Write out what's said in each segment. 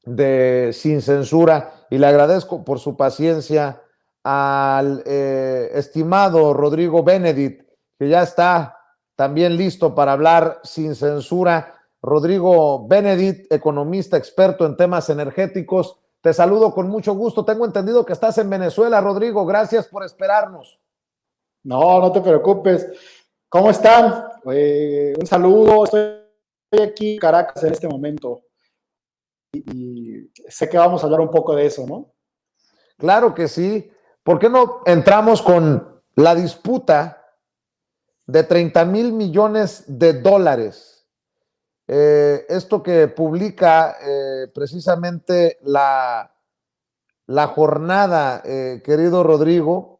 de Sin Censura y le agradezco por su paciencia al estimado Rodrigo Benedict, que ya está también listo para hablar sin censura. Rodrigo Benedict, economista experto en temas energéticos, te saludo con mucho gusto. Tengo entendido que estás en Venezuela, Rodrigo. Gracias por esperarnos. No, no te preocupes. ¿Cómo están? Un saludo. Estoy aquí en Caracas en este momento y sé que vamos a hablar un poco de eso, ¿no? Claro que sí. ¿Por qué no entramos con la disputa de 30,000 millones de dólares? Esto que publica precisamente la jornada, querido Rodrigo.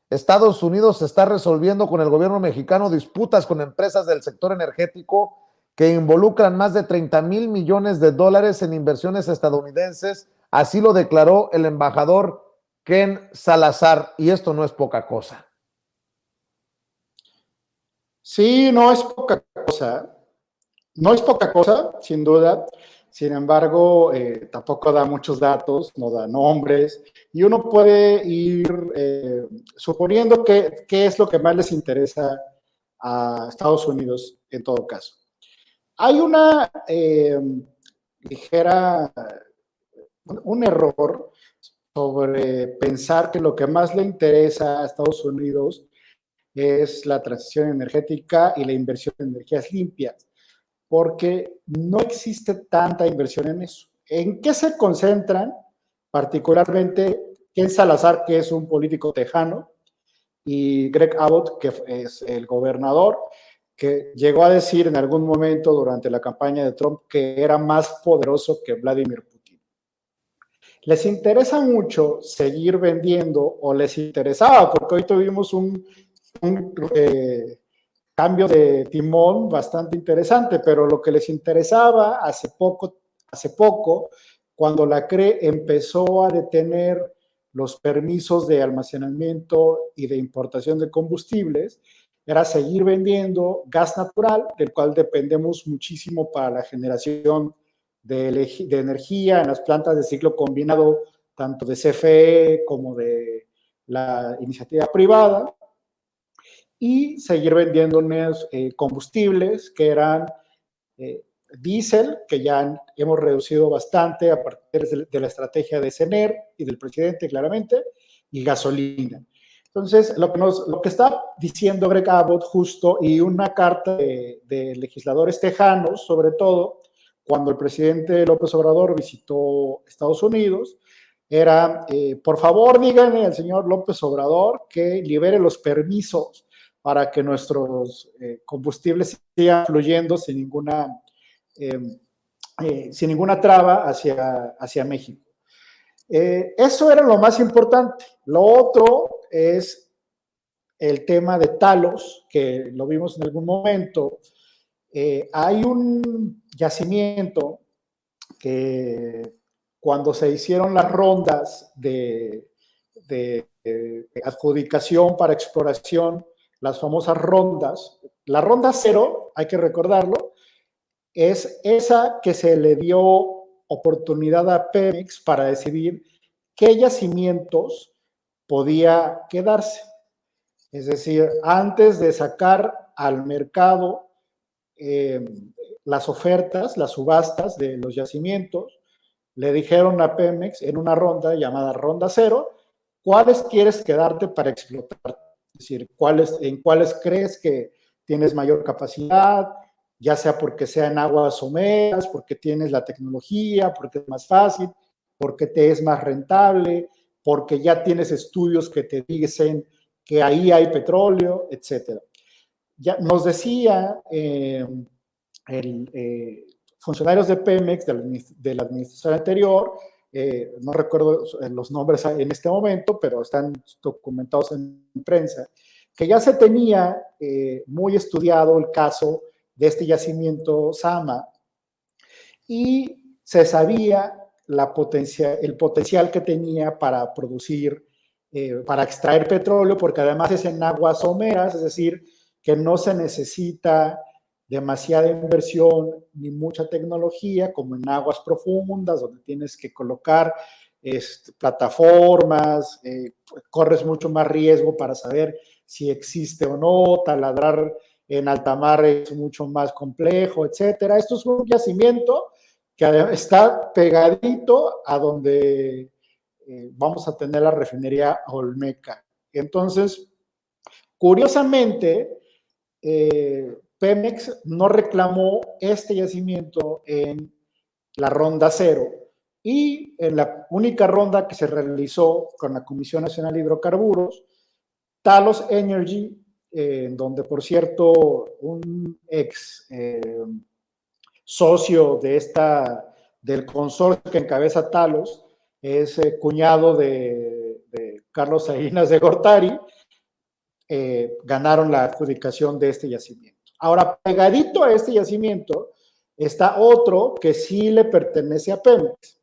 Estados Unidos está resolviendo con el gobierno mexicano disputas con empresas del sector energético que involucran más de 30,000 millones de dólares en inversiones estadounidenses. Así lo declaró el embajador Ken Salazar, y esto no es poca cosa. Sí, no es poca cosa. No es poca cosa, sin duda. Sin embargo, tampoco da muchos datos, no da nombres, y uno puede ir suponiendo qué es lo que más les interesa a Estados Unidos en todo caso. Hay una ligera, un error sobre pensar que lo que más le interesa a Estados Unidos es la transición energética y la inversión en energías limpias, porque no existe tanta inversión en eso. ¿En qué se concentran? Particularmente Ken Salazar, que es un político tejano, y Greg Abbott, que es el gobernador, que llegó a decir en algún momento durante la campaña de Trump que era más poderoso que Vladimir Putin. Les interesa mucho seguir vendiendo, o les interesaba, porque hoy tuvimos un cambio de timón bastante interesante, pero lo que les interesaba hace poco, cuando la CRE empezó a detener los permisos de almacenamiento y de importación de combustibles, era seguir vendiendo gas natural, del cual dependemos muchísimo para la generación de energía en las plantas de ciclo combinado, tanto de CFE como de la iniciativa privada, y seguir vendiendo combustibles que eran diésel, que ya hemos reducido bastante a partir de la estrategia de CENER y del presidente claramente, y gasolina. Entonces, lo que está diciendo Greg Abbott justo, y una carta de legisladores tejanos, sobre todo, cuando el presidente López Obrador visitó Estados Unidos, era, por favor, díganle al señor López Obrador que libere los permisos para que nuestros combustibles sigan fluyendo sin ninguna traba hacia México. Eso era lo más importante. Lo otro es el tema de Talos, que lo vimos en algún momento. Hay un yacimiento que cuando se hicieron las rondas de adjudicación para exploración, las famosas rondas, la ronda 0, hay que recordarlo, es esa que se le dio oportunidad a Pemex para decidir qué yacimientos podía quedarse. Es decir, antes de sacar al mercado eh, las ofertas, las subastas de los yacimientos, le dijeron a Pemex en una ronda llamada Ronda 0, ¿cuáles quieres quedarte para explotar? Es decir, en cuáles crees que tienes mayor capacidad, ya sea porque sea en aguas someras, porque tienes la tecnología, porque es más fácil, porque te es más rentable, porque ya tienes estudios que te dicen que ahí hay petróleo, etcétera. Ya nos decía funcionarios de Pemex, de la administración anterior, no recuerdo los nombres en este momento, pero están documentados en prensa, que ya se tenía muy estudiado el caso de este yacimiento Sama, y se sabía el potencial que tenía para producir, para extraer petróleo, porque además es en aguas someras, es decir, que no se necesita demasiada inversión ni mucha tecnología, como en aguas profundas, donde tienes que colocar plataformas, corres mucho más riesgo para saber si existe o no, taladrar en alta mar es mucho más complejo, etcétera. Esto es un yacimiento que está pegadito a donde vamos a tener la refinería Olmeca. Entonces, curiosamente, Pemex no reclamó este yacimiento en la ronda cero, y en la única ronda que se realizó con la Comisión Nacional de Hidrocarburos, Talos Energy, donde por cierto un ex socio del consorcio que encabeza Talos es cuñado de Carlos Salinas de Gortari, ganaron la adjudicación de este yacimiento. Ahora, pegadito a este yacimiento está otro que sí le pertenece a Pemex.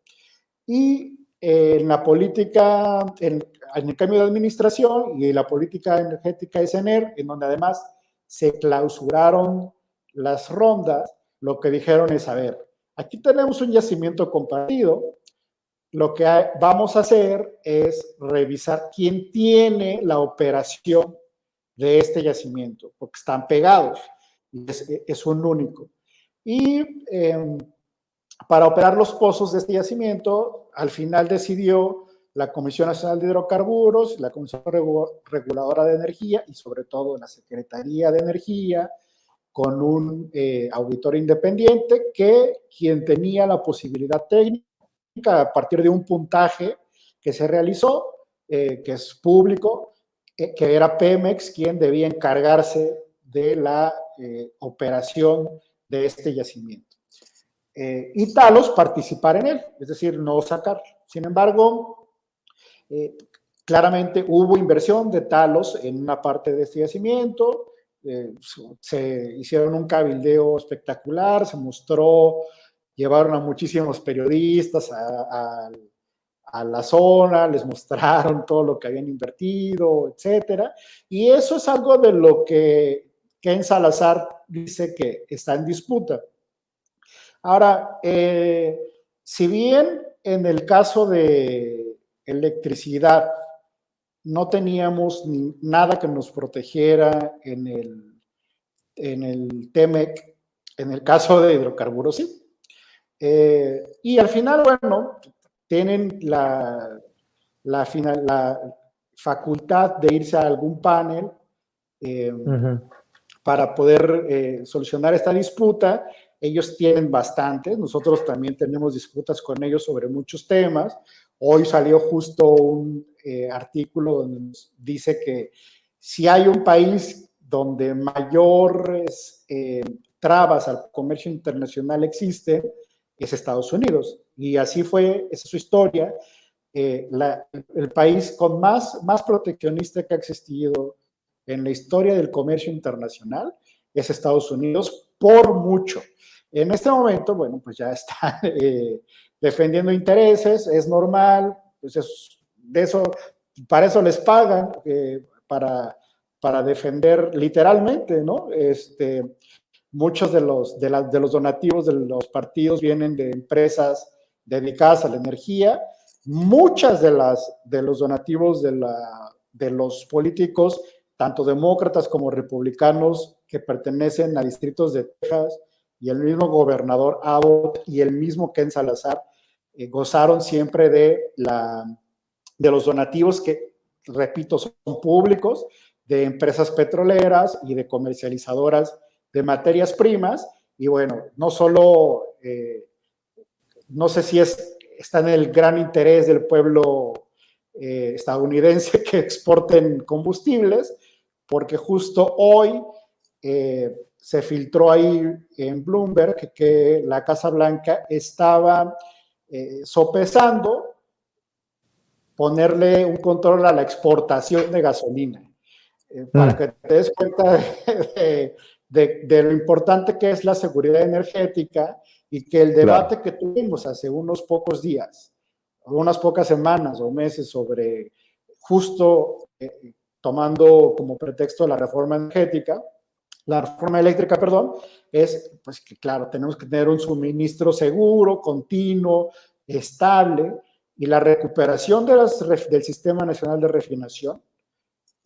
Y en la política, en el cambio de administración y la política energética de CENER, en donde además se clausuraron las rondas, lo que dijeron es, a ver, aquí tenemos un yacimiento compartido, lo que vamos a hacer es revisar quién tiene la operación de este yacimiento, porque están pegados, es un único. Y para operar los pozos de este yacimiento, al final decidió la Comisión Nacional de Hidrocarburos, la Comisión Reguladora de Energía y sobre todo la Secretaría de Energía, con un auditor independiente, que quien tenía la posibilidad técnica a partir de un puntaje que se realizó, que es público, que era Pemex quien debía encargarse de la operación de este yacimiento. Y Talos participar en él, es decir, no sacar. Sin embargo, claramente hubo inversión de Talos en una parte de este yacimiento, se hicieron un cabildeo espectacular, se mostró, llevaron a muchísimos periodistas a la zona, les mostraron todo lo que habían invertido, etcétera, y eso es algo de lo que Ken Salazar dice que está en disputa. Ahora, si bien en el caso de electricidad no teníamos nada que nos protegiera en el TEMEC, en el caso de hidrocarburos sí. Y al final, bueno, tienen la facultad de irse a algún panel para poder solucionar esta disputa. Ellos tienen bastantes, nosotros también tenemos disputas con ellos sobre muchos temas. Hoy salió justo un artículo donde nos dice que si hay un país donde mayores trabas al comercio internacional existen, es Estados Unidos. Y así fue, esa es su historia. El país con más proteccionista que ha existido en la historia del comercio internacional es Estados Unidos, por mucho. En este momento, bueno, pues ya están defendiendo intereses, es normal, pues para eso les pagan, para defender literalmente, ¿no? Muchos de los donativos de los partidos vienen de empresas dedicadas a la energía. Muchas de los donativos de los políticos, tanto demócratas como republicanos, que pertenecen a distritos de Texas, y el mismo gobernador Abbott y el mismo Ken Salazar, gozaron siempre de los donativos que, repito, son públicos, de empresas petroleras y de comercializadoras de materias primas. Y bueno, no solo, no sé si está en el gran interés del pueblo estadounidense que exporten combustibles, porque justo hoy se filtró ahí en Bloomberg que la Casa Blanca estaba sopesando ponerle un control a la exportación de gasolina, para que te des cuenta de lo importante que es la seguridad energética, y que el debate que tuvimos hace unos pocos días, unas pocas semanas o meses sobre justo tomando como pretexto la reforma energética, la reforma eléctrica, perdón, es pues que claro, tenemos que tener un suministro seguro, continuo, estable, y la recuperación del Sistema Nacional de Refinación,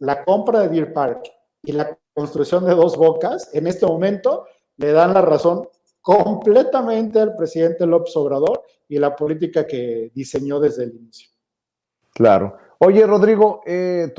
la compra de Deer Park y la construcción de Dos Bocas, en este momento le dan la razón completamente al presidente López Obrador y la política que diseñó desde el inicio. Claro. Oye, Rodrigo, tú